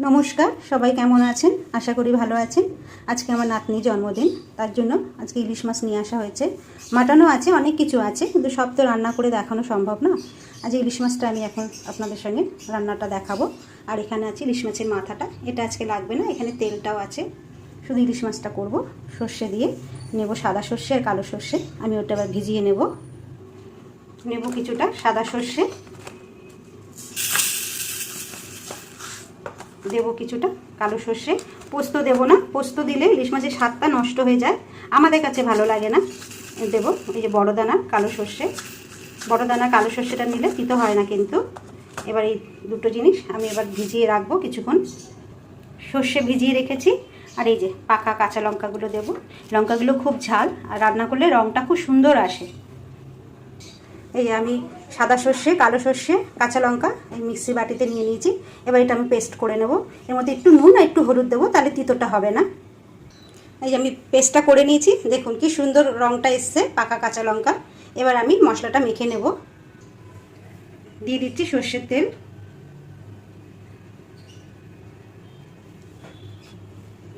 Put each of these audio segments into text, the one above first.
নমস্কার, সবাই কেমন আছেন? আশা করি ভালো আছেন। আজকে আমার নাতনির জন্মদিন, তার জন্য আজকে ইলিশ মাছ নিয়ে আসা হয়েছে। মাটনও আছে, অনেক কিছু আছে, কিন্তু সব তো রান্না করে দেখানো সম্ভব না। আজ ইলিশ মাছটা আমি এখন আপনাদের সঙ্গে রান্নাটা দেখাবো। আর এখানে আছে ইলিশ মাছের মাথাটা, এটা আজকে লাগবে না, এখানে তেলটাও আছে। শুধু ইলিশ মাছটা করব সর্ষে দিয়ে নেব, সাদা সর্ষে আর কালো সর্ষে। আমি ওটা আবার ভিজিয়ে নেব কিছুটা সাদা সর্ষে, দেবো কিছুটা কালো সর্ষে। পোস্ত দেব না, পোস্ত দিলে ইলিশ মাছের স্বাদটা নষ্ট হয়ে যায়, আমাদের কাছে ভালো লাগে না। দেবো এই যে বড় দানা কালো সর্ষে, বড় দানা কালো সর্ষেটা নিলে তিতো হয় না কিন্তু। এবার এই দুটো জিনিস আমি এবার ভিজিয়ে রাখবো কিছুক্ষণ। সর্ষে ভিজিয়ে রেখেছি, আর এই যে পাকা কাঁচা লঙ্কাগুলো দেবো। লঙ্কাগুলো খুব ঝাল, আর রান্না করলে রঙটা খুব সুন্দর আসে। এই আমি সাদা সর্ষে, কালো সর্ষে, কাঁচা লঙ্কা এই মিক্সি বাটিতে নিয়ে নিয়েছি। এবার এটা আমি পেস্ট করে নেব। এর মধ্যে একটু নুন আর একটু হলুদ দেবো, তাহলে তিতোটা হবে না। এই যে আমি পেস্টটা করে নিয়েছি, দেখুন কি সুন্দর রঙটা এসছে পাকা কাঁচা লঙ্কা। এবার আমি মশলাটা মেখে নেব। দিয়ে দিচ্ছি সর্ষের তেল,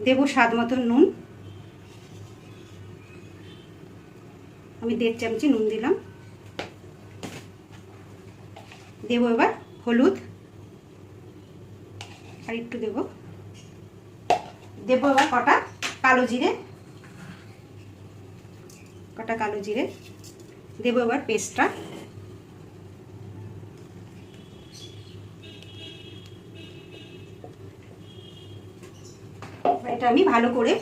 দেবো স্বাদ মতন নুন। আমি 1.5 চামচি নুন দিলাম। দেবো এবার হলুদ আর একটু দেবো এবার কটা কালো জিরে, দেবো এবার পেস্টটা। এটা আমি ভালো করে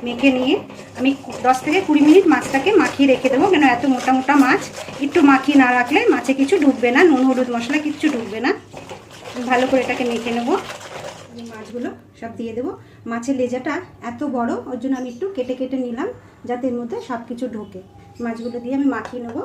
মেখে নিয়ে আমি 10 থেকে 20 মিনিট মাছটাকে মাখিয়ে রেখে দেবো। কেন এত মোটা মোটা মাছ, একটু মাখিয়ে না রাখলে মাছে কিছু ঢুকবে না, নুন হলুদ মশলা কিচ্ছু ঢুকবে না। ভালো করে এটাকে মেখে নেবো। মাছগুলো সব দিয়ে দেবো। মাছের লেজাটা এত বড়, ওর জন্য আমি একটু কেটে কেটে নিলাম, যাতে এর মধ্যে সব কিছু ঢোকে। মাছগুলো দিয়ে আমি মাখিয়ে নেবো।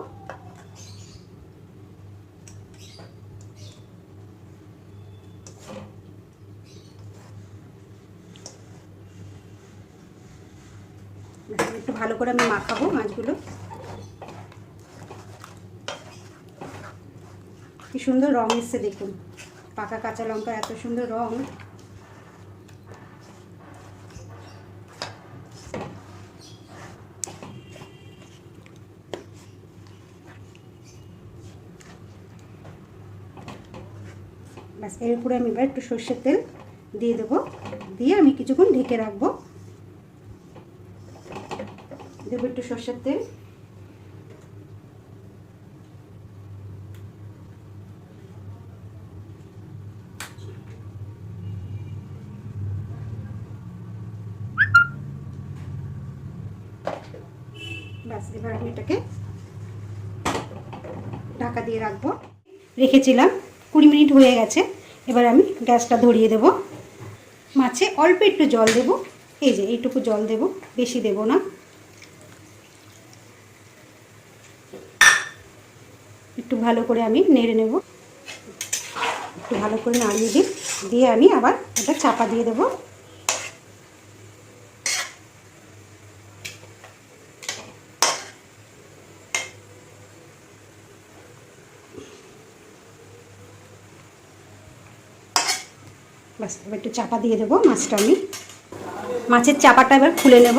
একটু ভালো করে আমি মাখাবো মাছগুলো। কি সুন্দর রং এসছে দেখুন, পাকা কাঁচা লঙ্কা এত সুন্দর রং। ব্যাস, এর উপরে আমি এবার একটু সর্ষের তেল দিয়ে দেবো, দিয়ে আমি কিছুক্ষণ ঢেকে রাখবো। দেবো একটু সর্ষের তেল, ব্যাস এবার আমি এটাকে ঢাকা দিয়ে রাখবো। রেখেছিলাম 20 মিনিট হয়ে গেছে। এবার আমি গ্যাসটা ধরিয়ে দেব। মাছে অল্প একটু জল দেব, এই যে এইটুকু জল দেব, বেশি দেব না। একটু ভালো করে আমি নেড়ে নেব, একটু ভালো করে নাড়িয়ে দিয়ে আমি আবার এটা চাপা দিয়ে দেব। বাস, এবার একটু চাপা দিয়ে দেবো মাছটা। আমি মাছের চাপাটা এবার খুলে নেব।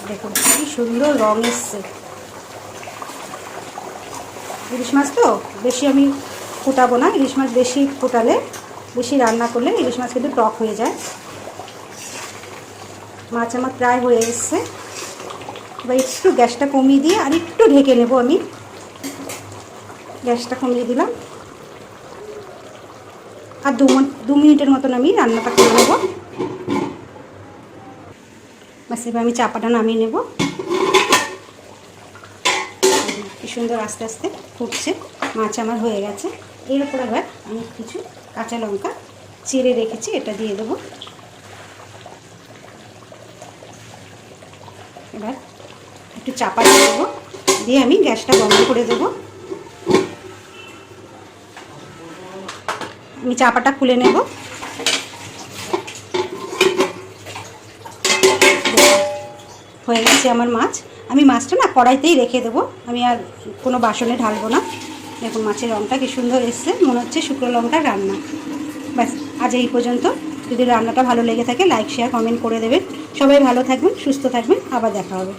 দেখুন কি সুন্দর রং এসছে। ইলিশ মাছ তো বেশি আমি ফোটাবো না, ইলিশ মাছ বেশি ফোটালে, বেশি রান্না করলে ইলিশ মাছ কিন্তু টক হয়ে যায়। মাছ আমার প্রায় হয়ে এসছে। এবার একটু গ্যাসটা কমিয়ে দিয়ে আর একটু ঢেকে নেব। আমি গ্যাসটা কমিয়ে দিলাম, আর 2 মিনিটের মতন আমি রান্নাটা করে নেব। বাস, এবার আমি চাপাটা নামিয়ে নেব। কি সুন্দর আস্তে আস্তে ফুটছে, মাছ আমার হয়ে গেছে। এর উপর এবার আমি কিছু কাঁচা লঙ্কা চিড়ে রেখেছি, এটা দিয়ে দেবো। এবার একটু চাপা দিয়ে দেবো, দিয়ে আমি গ্যাসটা বন্ধ করে দেবো। আমি চাপাটা খুলে নেব। হয়ে গেছে আমার মাছ। আমি মাছটা না কড়াইতেই রেখে দেবো, আমি আর কোনো বাসনে ঢালবো না। দেখুন মাছের রঙটা কি সুন্দর এসছে, মনে হচ্ছে শুকনো লঙ্কার রান্না। ব্যাস, আজ এই পর্যন্ত। যদি রান্নাটা ভালো লেগে থাকে লাইক শেয়ার কমেন্ট করে দেবেন। সবাই ভালো থাকবেন, সুস্থ থাকবেন, আবার দেখা হবে।